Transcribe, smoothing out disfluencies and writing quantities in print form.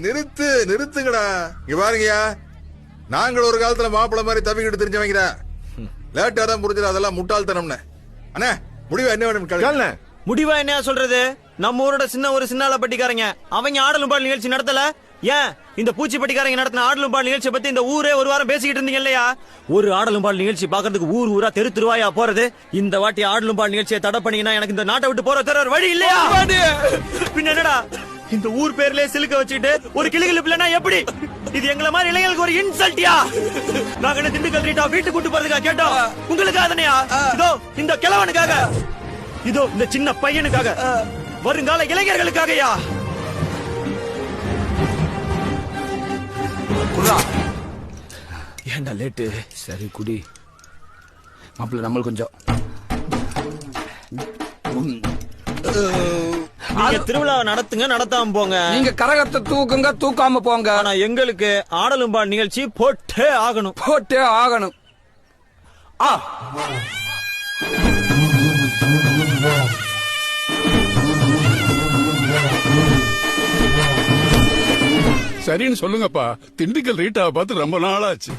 நிறுத்துங்கடா. இங்க பாருங்கயா, நாங்கள் ஒரு காலத்துல மாப்பிள்ள மாதிரி தவிக்கிட்டு தெரிஞ்சவங்க. லேட்டா தான் புரிஞ்சது அதெல்லாம் முட்டாள்தனம்னு. அண்ணா முடிவா என்ன வேணும்? முடிவா என்ன சொல்றது? நம்ம ஊரோட ஒரு சின்னால பட்டிக்காரங்க அவங்க ஆடலும் பாடல் நிகழ்ச்சி நடத்தல. ஏன் இந்த பூச்சிப்பட்டிக்காரங்க நடத்தின ஆடலும் பாடல் நிகழ்ச்சி பத்தி இந்த ஊரே ஒரு வாரம் பேசிக்கிட்டு இருந்தீங்க இல்லையா? ஒரு ஆடலும் பாடல் நிகழ்ச்சி பாக்குறதுக்கு ஊர் ஊரா தெரு திருவாயா போறது. இந்த வாட்டி ஆடலும் பாடல் நிகழ்ச்சியை தடை பண்ணீங்கன்னா எனக்கு இந்த நாட்டை விட்டு போற தர வழி இல்லையா? பின்ன என்னடா இந்த ஊர் பேர்லயே சிலுக்க வச்சுட்டு ஒரு கிளுகிழப்பு இல்லைன்னா எப்படி? இது எங்களை மாதிரி இளைஞர்களுக்கு ஒரு இன்சல்ட்டியா? நாங்க என்ன திண்டுக்கல் ரீட்டா வீட்டுக்கு கூட்டு போறதுக்கா கேட்டோம்? உங்களுக்கு அதனையா? இதோ இந்த கிழவனுக்காக, இதோ இந்த சின்ன பையனுக்காக, வருங்கால இளைஞர்களுக்காகயா? ஏண்டா லேட்டு? சரி குடி மாப்பிள்ள, நம்மளுக்கு கொஞ்சம். நீங்க திருவிழாவை நடத்துங்க, நடத்தாம போங்க. நீங்க கரகத்தை தூக்குங்க, தூக்காம போங்க. ஆனா எங்களுக்கு ஆடலும் பாடல் நிகழ்ச்சி போட்டே ஆகணும். போட்டே ஆகணும். சரின்னு சொல்லுங்கப்பா. திண்டுக்கல் ரீட்டாவை பார்த்து ரொம்ப நாளாச்சு.